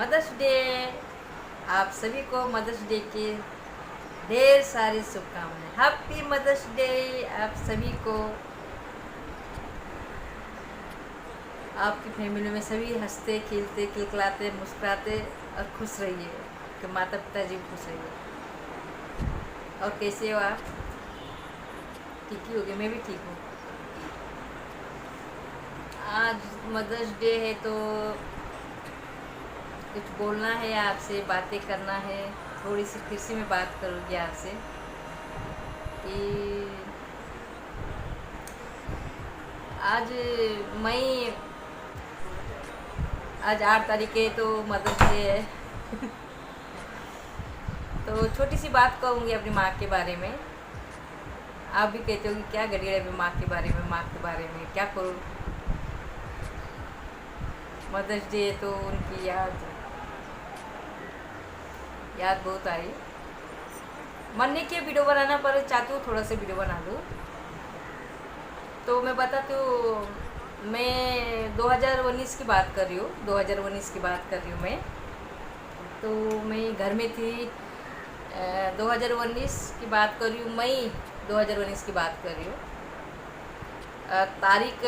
Mother's day. आप सभी को मदर्स डे के ढेर सारी शुभकामनाएं। हैप्पी मदर्स डे आप सभी को। आपकी फैमिली में सभी हंसते खेलते खिलखिलाते मुस्कुराते और खुश रहिए कि माता पिता जी खुश रहिए। और कैसे हो आप? ठीक ही होगे, मैं भी ठीक हूँ। आज मदर्स डे है तो कुछ बोलना है आपसे, बातें करना है। थोड़ी सी फिर से मैं बात करूँगी आपसे कि आज मई आज 8 तारीख है तो मदर्स डे है। तो छोटी सी बात कहूँगी अपनी माँ के बारे में। आप भी कहते हो कि क्या गड़िया है माँ के बारे में, माँ के बारे में क्या करूँ। मदर्स डे तो उनकी याद बहुत आई। मन नहीं किया वीडियो बनाना, पर चाहती हूँ थोड़ा सा वीडियो बना दूँ। तो मैं बताती हूँ, मैं 2019 की बात कर रही हूँ। 2019 की बात कर रही हूँ मैं। तो मैं घर में थी। 2019 की बात कर रही हूँ, मई 2019 की बात कर रही हूँ। तारीख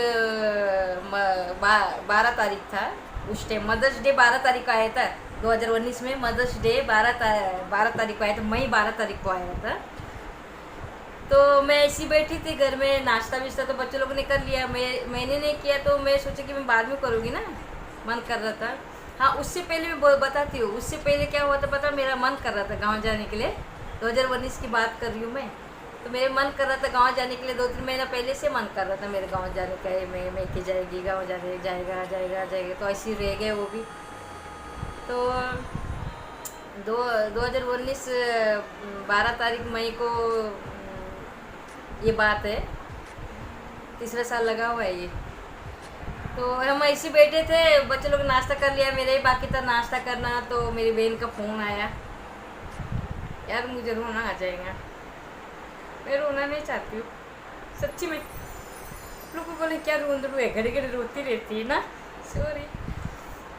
12 तारीख था उस टाइम। मदर्स डे 12 तारीख को आया था 2019 में। मदर्स डे 12 तारीख को आया था, मई 12 तारीख को आया था। तो मैं ऐसी बैठी थी घर में, नाश्ता विश्ता तो बच्चों लोगों ने कर लिया, मैंने नहीं किया। तो मैं सोची कि मैं बाद में करूँगी ना, मन कर रहा था। हाँ, उससे पहले मैं बताती हूँ, उससे पहले क्या हुआ था पता? मेरा मन कर रहा था गाँव जाने के लिए। 2019 की बात कर रही हूँ मैं। तो मेरे मन कर रहा था गांव जाने के लिए। 2-3 महीना पहले से मन कर रहा था मेरे गांव जाने का। मैं के जाएगी गांव जाने, जाएगा। तो ऐसे ही रह गए वो भी। तो 2019 12 तारीख मई को ये बात है। तीसरा साल लगा हुआ है ये। तो हम ऐसे बैठे थे, बच्चे लोग नाश्ता कर लिया, मेरे ही बाकी था नाश्ता करना। तो मेरी बहन का फ़ोन आया। यार मुझे रोना आ जाएगा, मैं रोना नहीं चाहती हूँ सच्ची में। लोग को बोले क्या रो है, घड़ी घड़ी रोती रहती है ना, सॉरी।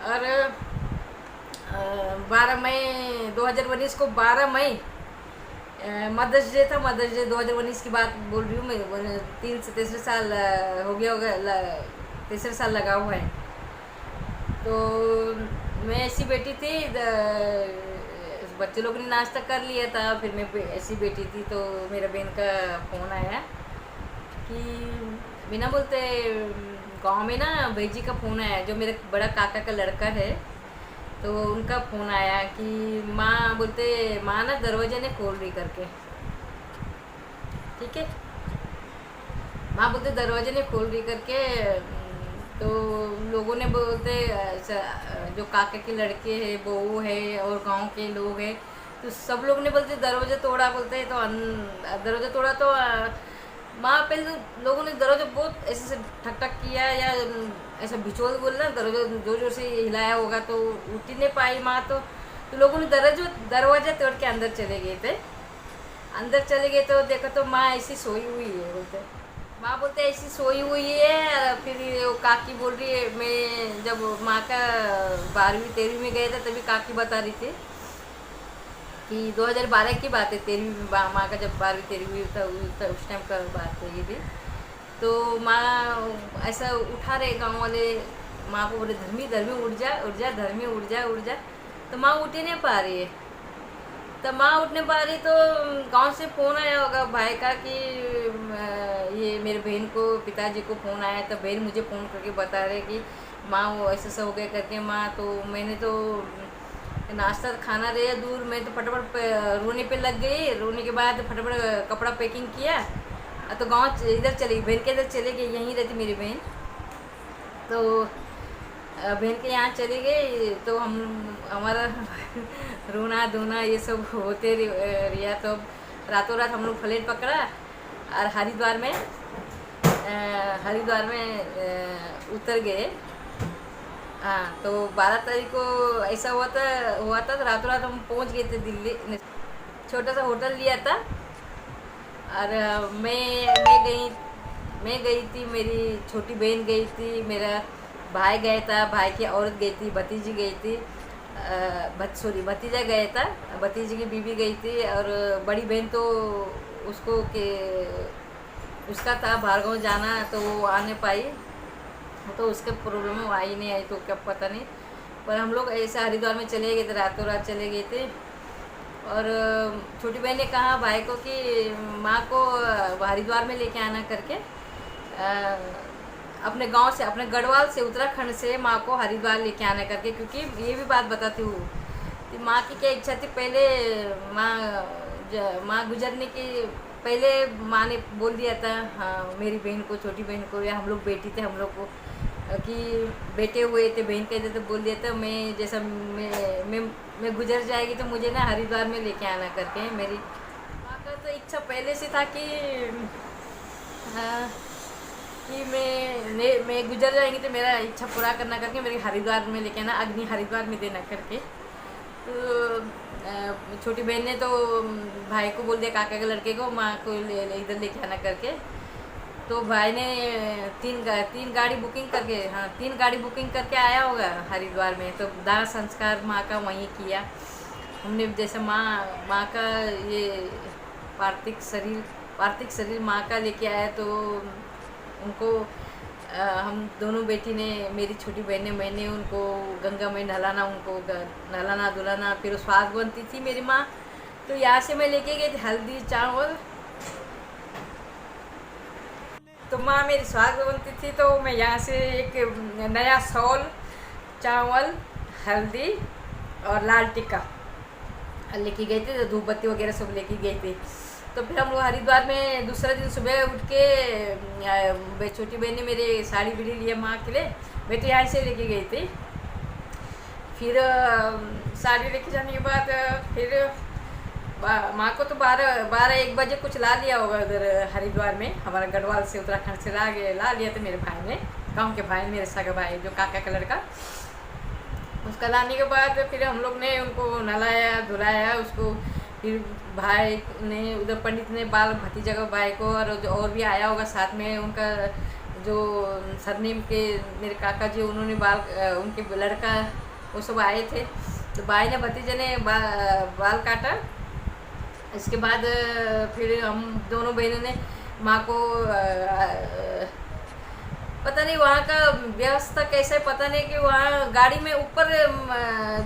और 12 मई 2019 को 12 मई मदर्स डे था। मदर्स डे 2019 की बात बोल रही हूँ मैं। 3 से 3 साल हो गया होगा, 3 साल लगा हुआ है। तो मैं ऐसी बैठी थी, बच्चे लोग ने नाश्ता कर लिया था, फिर मैं ऐसी बैठी थी। तो मेरा बहन का फ़ोन आया कि बिना बोलते गांव में ना भेजी का फ़ोन आया, जो मेरे बड़ा काका का लड़का है। तो उनका फ़ोन आया कि माँ बोलते, माँ ना दरवाजे ने खोल रही करके। ठीक है, माँ बोलते दरवाजे ने खोल रही करके। तो लोगों ने बोलते जो काका के लड़के हैं, बहू है और गांव के लोग हैं, तो सब लोग ने बोलते दरवाजा तोड़ा। बोलते हैं तो दरवाजा तोड़ा। तो माँ पहले तो लोगों ने दरवाजा बहुत ऐसे से ठक ठक किया, या ऐसा बिचोल बोलना, दरवाजा जोर जोर से हिलाया होगा। तो उठ ही नहीं पाई माँ। तो लोगों ने दरवाजा तोड़ के अंदर चले गए थे। अंदर चले गए तो देखो तो माँ ऐसी सोई हुई है। बोलते माँ बोलते ऐसी सोई हुई है। फिर वो काकी बोल रही है, मैं जब माँ का 12वीं 13वीं में गए थे तभी काकी बता रही थी कि 2012 की बात है। 13वीं माँ का जब 12वीं 13वीं था उस टाइम का बात है ये भी। तो माँ ऐसा उठा रहे गाँव वाले, माँ को बोले धर्मी धर्मी उठ जा धर्मी उठ जा। तो माँ उठ ही नहीं पा रही है। तो माँ उठने पा रही तो गांव से फ़ोन आया होगा भाई का कि ये मेरे बहन को, पिताजी को फ़ोन आया। तो बहन मुझे फ़ोन करके बता रहे कि माँ वो ऐसा हो गया करके। माँ तो मैंने तो नाश्ता खाना रहे दूर, मैं तो फटाफट रोने पे लग गई। रोने के बाद फटाफट कपड़ा पैकिंग किया, तो गांव इधर चली गई, बहन के इधर चले गई। यहीं रहती मेरी बहन। तो बहन के यहाँ चली गई। तो हमारा रोना धोना ये सब होते रिया। तो रातों रात हम लोग फ्लाइट पकड़ा और हरिद्वार में उतर गए। हाँ, तो 12 तारीख को ऐसा हुआ था। तो रातों रात हम पहुँच गए थे दिल्ली। छोटा सा होटल लिया था। और मैं गई थी, मेरी छोटी बहन गई थी, मेरा भाई गया था, भाई की औरत गई थी, भतीजी गई थी। सॉरी भतीजा गया था, भतीजे की बीवी गई थी, और बड़ी बहन तो उसको के उसका था भार्गव जाना, तो वो आ नहीं पाई, तो उसके प्रॉब्लम में आई नहीं आई तो क्या पता नहीं। पर हम लोग ऐसे हरिद्वार में चले गए थे, रातों रात चले गए थे। और छोटी बहन ने कहा भाई को कि माँ को हरिद्वार में लेके आना करके, अपने गांव से, अपने गढ़वाल से, उत्तराखंड से माँ को हरिद्वार लेके आना करके। क्योंकि ये भी बात बताती हूँ कि माँ की क्या इच्छा थी, पहले माँ गुजरने की पहले माँ ने बोल दिया था, हाँ मेरी बहन को, छोटी बहन को, या हम लोग बेटी थे हम लोग को, कि बेटे हुए थे, बहन कहते तो बोल दिया था मैं जैसा मैं गुजर जाएगी तो मुझे ना हरिद्वार में लेके आना करके। मेरी माँ का तो इच्छा पहले से था कि हाँ, कि मैं गुजर जाएंगी तो मेरा इच्छा पूरा करना करके मेरे हरिद्वार में लेके आना, अग्नि हरिद्वार में देना करके। तो छोटी बहन ने तो भाई को बोल दिया, काका के लड़के को, माँ को इधर लेके आना करके। तो भाई ने तीन गाड़ी बुकिंग करके, हाँ 3 गाड़ी बुकिंग करके आया होगा हरिद्वार में। तो दाह संस्कार माँ का वहीं किया हमने। जैसे माँ का ये पार्थिव शरीर माँ का लेके आया, तो उनको हम दोनों बेटी ने, मेरी छोटी बहन ने, मैंने उनको गंगा में नहलाना, उनको नहलाना धुलाना। फिर स्वाद बनती थी मेरी माँ, तो यहाँ से मैं लेके गई थी हल्दी चावल। तो माँ मेरी स्वाद बनती थी, तो मैं यहाँ से एक नया शॉल, चावल, हल्दी और लाल टिक्का लेके गए थे, तो धूप बत्ती वगैरह सब लेके गए थे। तो फिर हम लोग हरिद्वार में दूसरे दिन सुबह उठ के, छोटी बहन ने मेरे साड़ी बीड़ी लिया माँ के लिए, मैं तो यहाँ से लेके गई थी। फिर साड़ी लेके जाने के बाद फिर माँ को तो 12-1 बजे कुछ ला लिया होगा उधर हरिद्वार में, हमारा गढ़वाल से, उत्तराखंड से ला लिया था मेरे भाई ने, गाँव के भाई, मेरे सगा भाई जो काका का लड़का। उसका लाने के बाद फिर हम लोग ने उनको नहलाया धुलाया उसको। फिर भाई ने उधर, पंडित ने बाल भतीजा का भाई को, और भी आया होगा साथ में, उनका जो सरनेम के मेरे काका जी, उन्होंने उनके लड़का वो सब आए थे। तो भाई ने भतीजे ने बाल काटा। इसके बाद फिर हम दोनों बहनों ने माँ को पता नहीं वहाँ का व्यवस्था कैसे, पता नहीं कि वहाँ गाड़ी में ऊपर,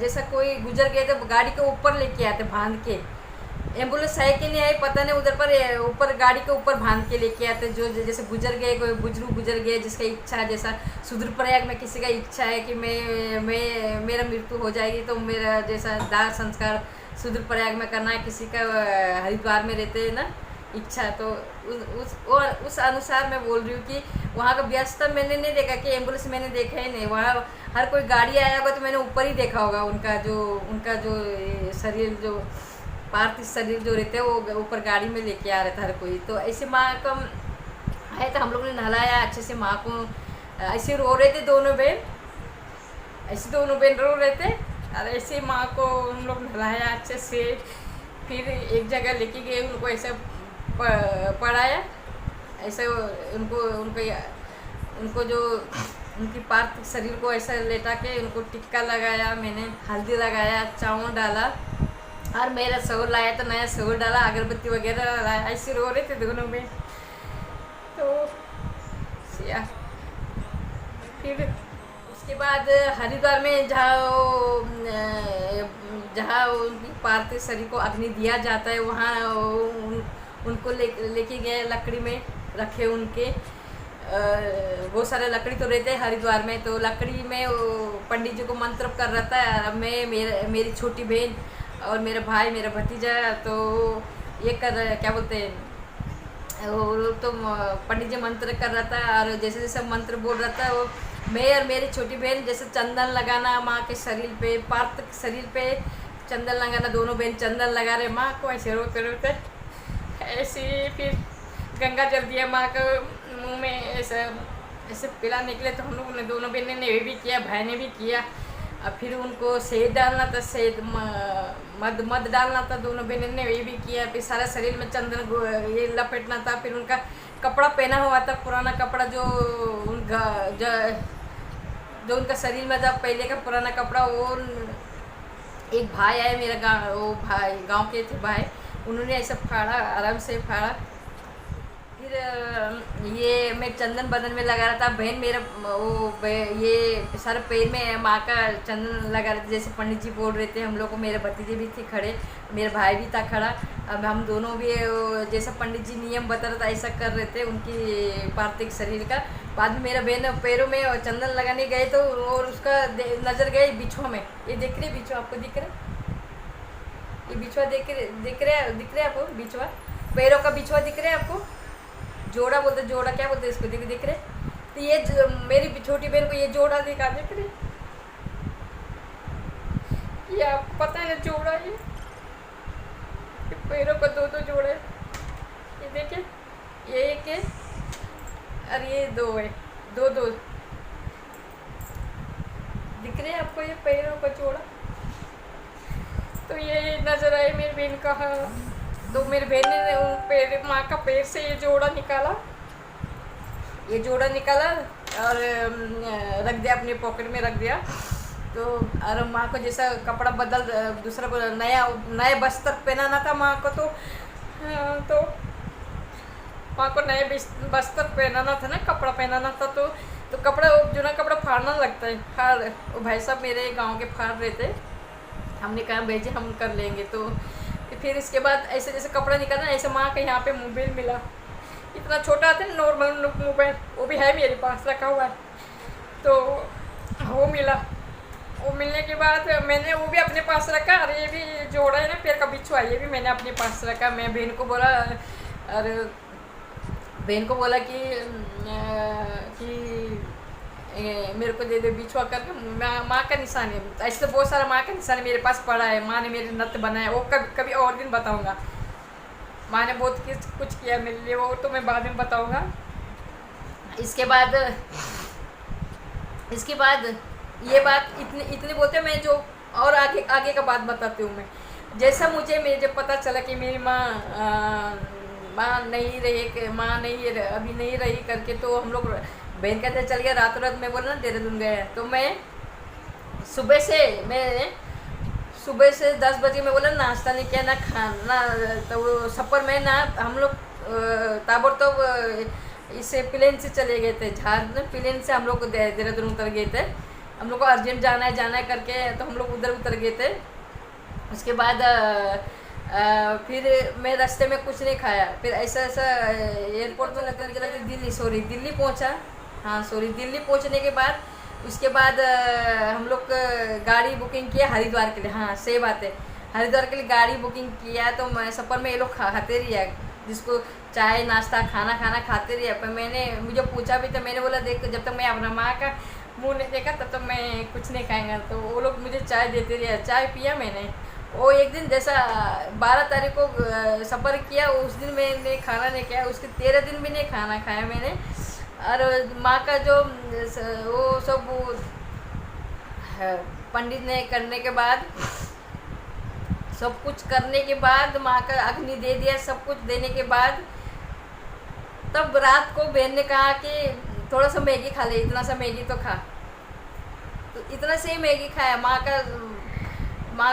जैसा कोई गुजर गए तो गाड़ी के ऊपर लेके आते बांध के। एम्बुलेंस है कि नहीं है पता नहीं, उधर पर ऊपर गाड़ी के ऊपर बांध के लेके आते। जो जैसे गुजर गए, कोई बुजुर्ग गुजर गए जिसका इच्छा, जैसा रुद्रप्रयाग में किसी का इच्छा है कि मेरा मृत्यु हो जाएगी तो मेरा जैसा दाह संस्कार रुद्रप्रयाग में करना है, किसी का हरिद्वार में रहते हैं ना इच्छा, तो उस अनुसार मैं बोल रही हूँ कि वहाँ का व्यवस्था मैंने नहीं देखा, कि एम्बुलेंस मैंने देखा ही नहीं। वहाँ हर कोई गाड़ी आया होगा तो मैंने ऊपर ही देखा होगा, उनका जो शरीर, जो पार्थिव शरीर जो रहते हैं वो ऊपर गाड़ी में लेके आ रहा था हर कोई। तो ऐसे माँ का आया तो हम लोग ने नहलाया अच्छे से माँ को। ऐसे रो रहे थे दोनों बहन, ऐसे दोनों बहन रो रहे थे, और ऐसे माँ को हम लोग नहलाया अच्छे से। फिर एक जगह लेके गए, उनको ऐसा पढ़ाया, ऐसे उनको जो उनकी पार्थिव शरीर को ऐसा लेटा के उनको टिक्का लगाया, मैंने हल्दी लगाया, चावल डाला, और मेरा शोर लाया तो नया शोर डाला, अगरबत्ती वगैरह लाया। ऐसे रो रहे थे दोनों में। तो फिर उसके बाद हरिद्वार में जहाँ उनकी पार्थिव शरीर को अग्नि दिया जाता है, वहाँ उनको लेके गए, लकड़ी में रखे उनके। बहुत सारे लकड़ी तो रहते हैं हरिद्वार में, तो लकड़ी में पंडित जी को मंत्र कर रहा था। मैं मेरी छोटी बहन और मेरा भाई, मेरा भतीजा, तो ये क्या बोलते हैं, वो तो पंडित जी मंत्र कर रहा था, और जैसे जैसे मंत्र बोल रहा था, वो मैं और मेरी छोटी बहन जैसे चंदन लगाना माँ के शरीर पे, पार्थिव शरीर पे चंदन लगाना, दोनों बहन चंदन लगा रहे माँ को, ऐसे रोते रोते ऐसे। फिर गंगा जल दिया माँ को मुँह में, ऐसे पिला निकले, तो हम लोगों ने, दोनों बहनों ने ये भी किया, भाई ने भी किया। और फिर उनको शहद डालना था, शहद मध डालना था, दोनों बहनों ने ये भी किया। फिर सारा शरीर में चंदन ये लपेटना था। फिर उनका कपड़ा पहना हुआ था, पुराना कपड़ा, जो उनका शरीर में था पहले का पुराना कपड़ा, वो एक भाई आए मेरा गाँव, वो भाई गांव के थे भाई, उन्होंने ऐसा फाड़ा, आराम से फाड़ा। फिर ये मैं चंदन बदन में लगा रहा था, बहन मेरा ये सर पैर में माँ का चंदन लगा रहे थे, जैसे पंडित जी बोल रहे थे हम लोग को। मेरे भतीजे भी थे खड़े, मेरा भाई भी था खड़ा। अब हम दोनों भी जैसा पंडित जी नियम बता रहा था ऐसा कर रहे थे उनकी पार्थिव शरीर का। बाद में मेरा बहन पैरों में चंदन लगाने गए तो और उसका नज़र गए बिछुआ में। ये देख रहे बिछुआ, आपको दिख रहा है? ये बिछुआ दिख रहा है आपको? बिछुआ, पैरों का बिछुआ दिख रहा है आपको? जोड़ा बोलते, जोड़ा क्या बोलते हैं इसको, दिख रहे? तो ये मेरी छोटी बहन को ये जोड़ा दिखा, देख रहे? ये आपको पता है ना जोड़ा, ये पैरों का दो जोड़ा है। ये देखिए, ये एक है और ये दो है, दो दिख रहे हैं आपको ये पैरों का जोड़ा? तो ये नजर आए मेरी बहन का। तो मेरी बहन ने उन पैर, माँ का पैर से ये जोड़ा निकाला, ये जोड़ा निकाला और रख दिया, अपने पॉकेट में रख दिया। तो और माँ को जैसा कपड़ा बदल, दूसरा नया बस्तर पहनाना था माँ को। तो माँ को नए बस्तर पहनाना था ना, कपड़ा पहनाना था। तो कपड़ा जो ना कपड़ा फाड़ना लगता है, फाड़, भाई साहब मेरे गांव के फाड़ रहे थे। हमने कहा भेजे हम कर लेंगे। तो फिर इसके बाद ऐसे जैसे कपड़ा निकालना, ऐसे माँ के यहाँ पे मोबाइल मिला, इतना छोटा था नॉर्मल मोबाइल, वो भी है मेरे पास रखा हुआ है। तो वो मिला, वो मिलने के बाद मैंने वो भी अपने पास रखा। और ये भी जोड़ा है ना पैर का बिछुआ, ये भी मैंने अपने पास रखा। मैं बहन को बोला, और बहन को बोला कि मेरे को दे दे बिछुआ करके, माँ का निशान है। ऐसे तो बहुत सारा माँ का निशान मेरे पास पड़ा है, माँ ने मेरे नत बनाया, वो कभी और दिन बताऊँगा। माँ ने बहुत कुछ किया मेरे लिए, वो तो मैं बाद में बताऊँगा। इसके बाद ये बात इतनी बोलते, मैं जो और आगे का बात बताती हूँ मैं। जैसा मुझे जब पता चला कि मेरी माँ नहीं रही, अभी नहीं रही करके, तो हम लोग बहन कहते चल गया रातों रात। मैं बोला ना देहरादून गया, तो मैं सुबह से 10 बजे मैं बोला नाश्ता नहीं किया ना खाना। तो वो सफ़र में ना हम लोग ताबड़तोड़ इससे प्लेन से चले गए थे, झारखंड प्लेन से हम लोग देहरादून उतर गए थे। हम लोग को अर्जेंट जाना है करके, तो हम लोग उधर उतर गए थे। उसके बाद फिर मैं रास्ते में कुछ नहीं खाया। फिर ऐसा एयरपोर्ट में लगते दिल्ली पहुंचा। हाँ दिल्ली पहुंचने के बाद उसके बाद हम लोग गाड़ी बुकिंग किया हरिद्वार के लिए। हाँ सही बात है, हरिद्वार के लिए गाड़ी बुकिंग किया। तो मैं सफ़र में ये लोग खाते रहिए, जिसको चाय नाश्ता खाना खाते रहिए। पर मुझे पूछा भी, तो मैंने बोला देख, जब तक मैं अपना माँ का मुँह नहीं देखा तब तक मैं कुछ नहीं खाएंगा। तो वो लोग मुझे चाय देते रहे, चाय पिया मैंने। वो एक दिन जैसा 12 तारीख को सफ़र किया, उस दिन मैंने खाना नहीं खाया, उसके 13 दिन भी नहीं खाना खाया मैंने। और माँ का जो वो सब पंडित ने करने के बाद, सब कुछ करने के बाद, माँ का अग्नि दे दिया, सब कुछ देने के बाद, तब रात को बहन ने कहा कि थोड़ा सा मैगी खा ले, इतना सा मैगी तो खा। तो इतना से ही मैगी खाया। माँ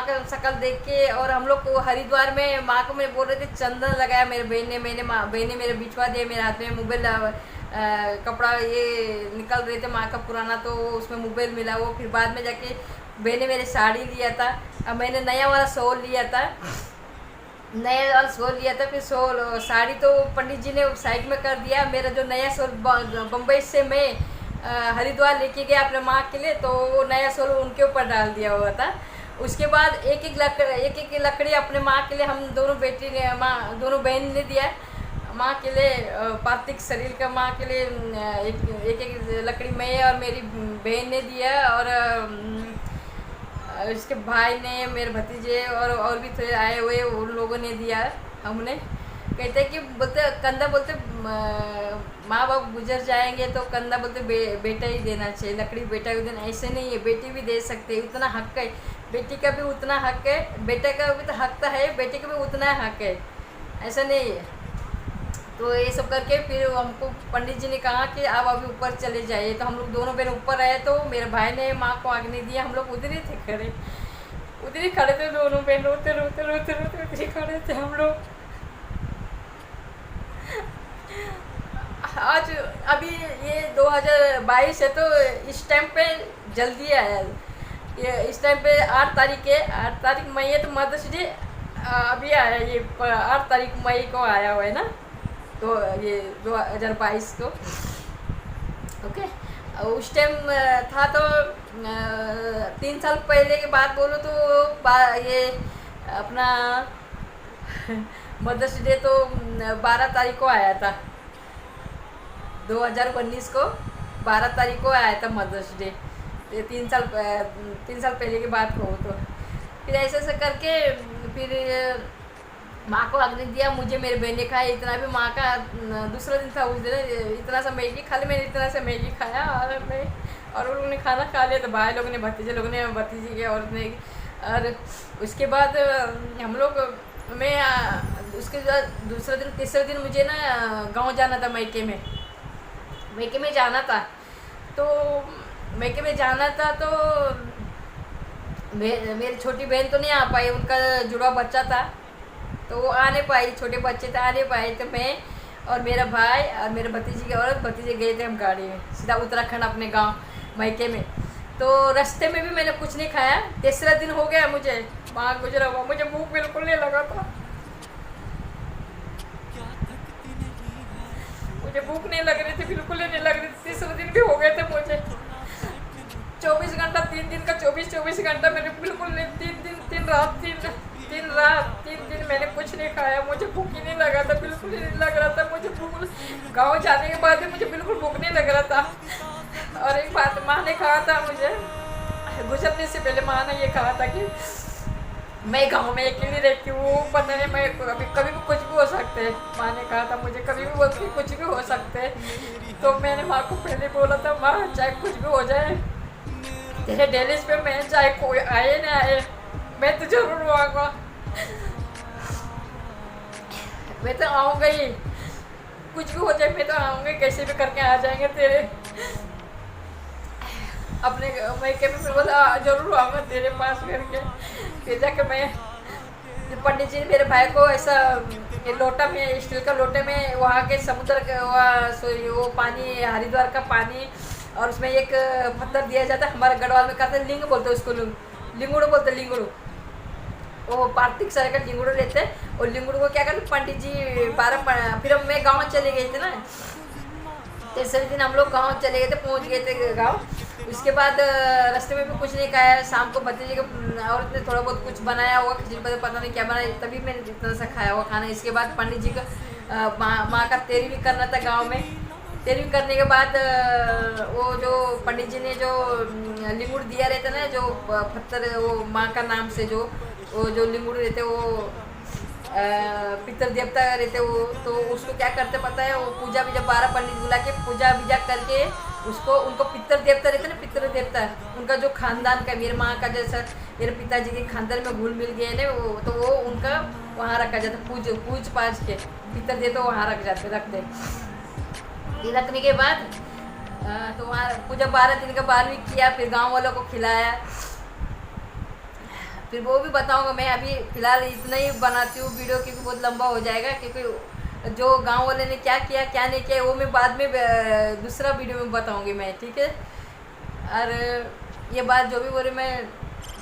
का शक्ल देख के। और हम लोग को हरिद्वार में माँ को मैं बोल रहे थे चंदन लगाया मेरे बहन ने, बहन ने मेरे बिछवा दिया, मेरे हाथ में मोबाइल कपड़ा ये निकल रहे थे माँ का पुराना, तो उसमें मोबाइल मिला। वो फिर बाद में जाके बहन ने मेरे साड़ी लिया था, अब मैंने नया वाला शॉल लिया था, फिर साड़ी तो पंडित जी ने साइड में कर दिया। मेरा जो नया शॉल बम्बई से मैं हरिद्वार लेके गया अपने माँ के लिए, तो वो नया शॉल उनके ऊपर डाल दिया हुआ था। उसके बाद एक एक लकड़ी अपने माँ के लिए, हम दोनों दोनों बहन ने दिया माँ के लिए, पार्थिव शरीर का माँ के लिए एक लकड़ी मैं और मेरी बहन ने दिया। और इसके भाई ने, मेरे भतीजे और भी थे आए हुए, उन लोगों ने दिया। हमने कहते कि कंधा बोलते माँ बाप गुजर जाएंगे तो कंधा बोलते बेटा ही देना चाहिए, लकड़ी बेटा को देना। ऐसे नहीं है, बेटी भी दे सकते, उतना हक है, बेटी का भी उतना हक है, बेटे का भी तो हक है, बेटी का भी उतना हक है, ऐसा नहीं है। तो ये सब करके फिर हमको पंडित जी ने कहा कि आप अभी ऊपर चले जाइए। तो हम लोग दोनों बहन ऊपर आए, तो मेरे भाई ने माँ को आग्नि दिया, हम लोग उधर ही थे खड़े। उधर ही खड़े थे दोनों बहन, रोते रोते रोते रोते उधर ही खड़े थे हम लोग। आज अभी ये 2022 है, तो इस टाइम पे जल्दी आया ये। इस टाइम पे 8 तारीख है, 8 तारीख मई है, तो मदर्स डे अभी आया, ये 8 तारीख मई को आया हुआ है ना, तो ये 2022 को। ओके, उस टाइम था तो 3 साल पहले की बात बोलो तो ये अपना मदर्स डे तो 12 तारीख को आया था, 2019 को 12 तारीख को आया था मदर्स डे। 3 साल पहले की बात कहूँ तो फिर ऐसे ऐसे करके फिर माँ को अग्नि दिया, मुझे मेरे बहन ने खाया। इतना भी माँ का दूसरा दिन था, उस दिन इतना सा मैगी खा लिया, मैंने इतना सा मैगी खाया, और उन लोगों ने खाना खा लिया। तो भाई लोगों ने, भतीजे लोगों ने, भतीजी के औरत ने, और उसके बाद हम लोग, मैं उसके बाद दूसरा दिन तीसरे दिन मुझे ना गांव जाना था, मैके में जाना था। तो मैके में जाना था तो मेरी छोटी बहन तो नहीं आ पाई, उनका जुड़वा बच्चा था तो वो आ नहीं पाई, छोटे बच्चे थे, आ नहीं पाए। तो मैं और मेरा भाई और मेरे भतीजी की औरत, भतीजे गए थे हम गाड़ी में सीधा उत्तराखंड अपने गांव मैके में। तो रास्ते में भी मैंने कुछ नहीं खाया। तीसरा दिन हो गया मुझे, वहाँ गुजरा हुआ, मुझे भूख बिल्कुल नहीं लगा था, मुझे भूख नहीं लग रही थी, बिल्कुल ही नहीं लग रही थी। तीसरे दिन भी हो गए थे मुझे 24 घंटा, 3 दिन का 24 घंटा मेरे बिल्कुल नहीं, 3 दिन मैंने कुछ नहीं खाया, मुझे भूख ही नहीं लगा था, बिल्कुल ही नहीं लग रहा था मुझे भूख। गाँव जाने के बाद भी मुझे बिल्कुल भूख नहीं लग रहा था। और एक बात माँ ने कहा था मुझे, गुजरने से पहले माँ ने ये कहा था कि मैं गांव में अकेली रहती हूँ, पता नहीं मैं कभी भी कुछ भी हो सकते है। माँ ने कहा था मुझे कभी भी कुछ भी हो सकते है। तो मैंने माँ को पहले बोला था, माँ चाहे कुछ भी हो जाए, तेरे डेलीज पे मैं चाहे कोई आए ना आए, मैं तो जरूर आऊँगा, मैं तो आऊँगा ही, कुछ भी हो जाए मैं तो आऊँगा, कैसे भी करके आ जाएंगे तेरे अपने मैके में। बोला जरूर आऊँगा तेरे पास करके। फिर जाके मैं, पंडित जी ने मेरे भाई को ऐसा लोटा में, स्टील का लोटे में, वहाँ के समुद्र का वो पानी, हरिद्वार का पानी, और उसमें एक पत्थर दिया जाता है, हमारे गढ़वाल में कहते हैं लिंग बोलते हैं उसको, लिंगुड़ो बोलते हैं, लिंगुड़ो। वो पार्थिक सर का लिंगुड़ो लेते हैं, और लिंगुड़ो को क्या करते पंडित जी 12, फिर मैं गाँव चले गए थे ना, तीसरे दिन हम लोग गाँव चले गए थे, पहुँच गए थे गाँव। उसके बाद रास्ते में भी कुछ नहीं खाया। शाम को भतीजे की औरत ने थोड़ा बहुत कुछ बनाया हुआ, खिचड़ी पता नहीं क्या बनाया, तभी मैंने जितना सा खाया हुआ खाना। इसके बाद पंडित जी का माँ का तेरी भी करना था गांव में। तेरी भी करने के बाद वो जो पंडित जी ने जो लिंगुड़ दिया रहता ना, जो पत्थर, वो माँ का नाम से वो जो लिंगुड़ रहते, वो पितर देवता रहते वो, तो उसको क्या करते पता है, वो पूजा भी, जब 12 पंडित बुला के पूजा बीजा करके उसको, उनको पितर देवता रहते ना, पितर देवता उनका जो खानदान का, मेरे माँ का जैसा मेरे पिताजी के खानदान में घुल मिल गए ना वो, तो वो उनका वहाँ रखा जाता, पूज पाज के पितर देवता वहाँ रखते। रखने के बाद तो वहाँ पूजा 12 दिन का 12वीं किया, फिर गाँव वालों को खिलाया, फिर वो भी बताऊंगा। मैं अभी फ़िलहाल इतना ही बनाती हूँ वीडियो, क्योंकि बहुत लंबा हो जाएगा, क्योंकि जो गांव वाले ने क्या किया क्या नहीं किया वो मैं बाद में दूसरा वीडियो में बताऊंगी मैं, ठीक है। और ये बात जो भी बोल रही, मैं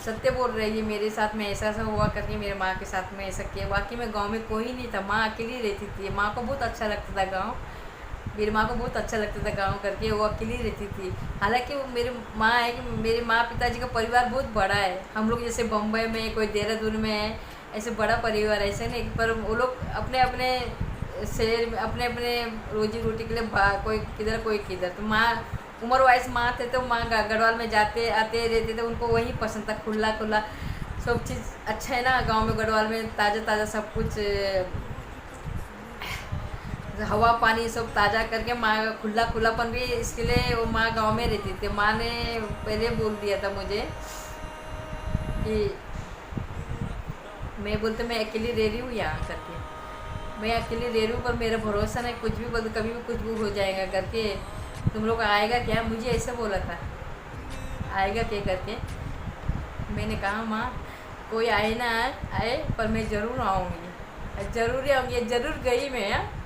सत्य बोल रही है, मेरे साथ में ऐसा हुआ करके, मेरे माँ के साथ में ऐसा किया। बाकी में गाँव में कोई नहीं था, माँ अकेली रहती थी, माँ को बहुत अच्छा लगता था गाँव, मेरी माँ को बहुत अच्छा लगता था गाँव करके, वो अकेली रहती थी। हालांकि वो मेरी माँ है कि मेरे माँ पिताजी का परिवार बहुत बड़ा है, हम लोग जैसे बम्बई में, कोई देहरादून में है, ऐसे बड़ा परिवार ऐसे नहीं, पर वो लोग अपने अपने शहर में अपने अपने रोजी रोटी के लिए कोई किधर कोई किधर। तो माँ उम्र वाइज माँ थे, तो माँ गढ़वाल में जाते आते रहते थे, उनको वही पसंद था, खुला खुला सब चीज़ अच्छा है ना गाँव में, गढ़वाल में ताज़ा ताज़ा सब कुछ, हवा पानी सब ताज़ा करके, माँ खुला खुलापन भी, इसके लिए वो माँ गांव में रहती थी। माँ ने पहले बोल दिया था मुझे कि मैं बोलते मैं अकेली रह रही हूँ यहाँ करके, मैं अकेली रह रही हूँ, पर मेरा भरोसा नहीं, कुछ भी बोल, कभी भी कुछ भी हो जाएगा करके, तुम लोग आएगा क्या, मुझे ऐसे बोला था, आएगा क्या करके। मैंने कहा माँ कोई आए ना आए, पर मैं ज़रूर आऊँगी, ज़रूर आऊँगी, ज़रूर गई मैं।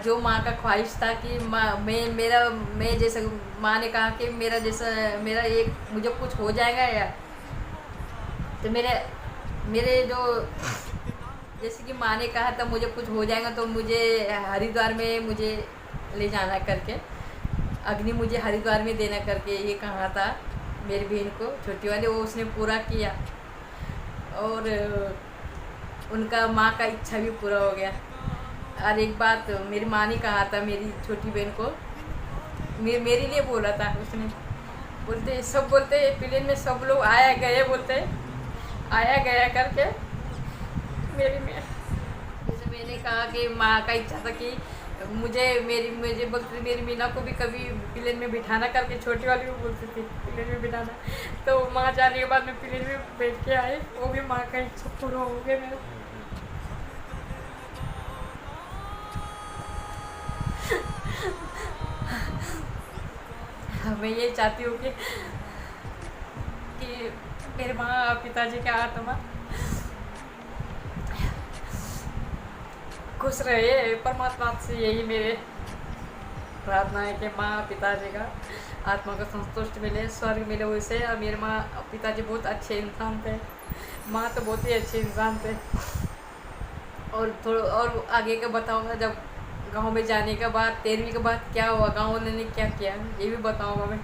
जो माँ का ख्वाहिश था कि मैं जैसे माँ ने कहा कि मेरा जैसा मेरा एक मुझे कुछ हो जाएगा यार, तो मेरे जो जैसे कि माँ ने कहा था मुझे कुछ हो जाएगा तो मुझे हरिद्वार में मुझे ले जाना करके, अग्नि मुझे हरिद्वार में देना करके ये कहा था मेरी बहन को, छोटी वाली, वो उसने पूरा किया और उनका माँ का इच्छा भी पूरा हो गया। और एक बात मेरी माँ ने कहा था मेरी छोटी बहन को, मेरे लिए बोला था उसने, बोलते प्लेन में सब लोग आया गए, बोलते आया गया करके मेरी में, जैसे मैंने कहा कि माँ का इच्छा था कि मुझे बोलती थी मेरी मीना को भी कभी प्लेन में बिठाना करके, छोटी वाली को बोलती थी प्लेन में बिठाना, तो माँ जाने के बाद मैं प्लेन में बैठ के आई, वो भी माँ का इच्छा पूरा हो गया मेरा। मैं ये चाहती हूँ कि मेरे माँ पिताजी का आत्मा खुश रहे, परमात्मा से यही मेरे प्रार्थना है कि माँ पिताजी का आत्मा को संतुष्ट मिले, स्वर्ग मिले उसे। और मेरे माँ पिताजी बहुत अच्छे इंसान थे, माँ तो बहुत ही अच्छे इंसान थे। और थोड़ा और आगे का बताऊँगा जब गांव में जाने के बाद, 13वीं के बाद क्या हुआ, गाँव वालों ने क्या किया, ये भी बताऊँगा मैं।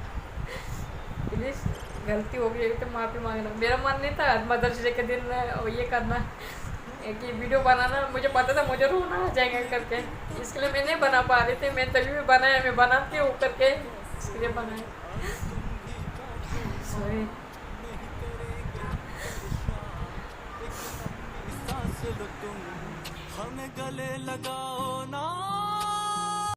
प्लीज़ गलती हो गई तो माफ़ी मांगना। मेरा मन नहीं था मदर्स डे के दिन ये करना कि वीडियो बनाना, मुझे पता था मुझे रोना आ जाएगा करके, इसके लिए मैं नहीं बना पा रही थी। मैं तभी भी बनाया, मैं बनाती हूँ करके इसके लिए बनाया। सॉरी। हमें गले लगाओ ना।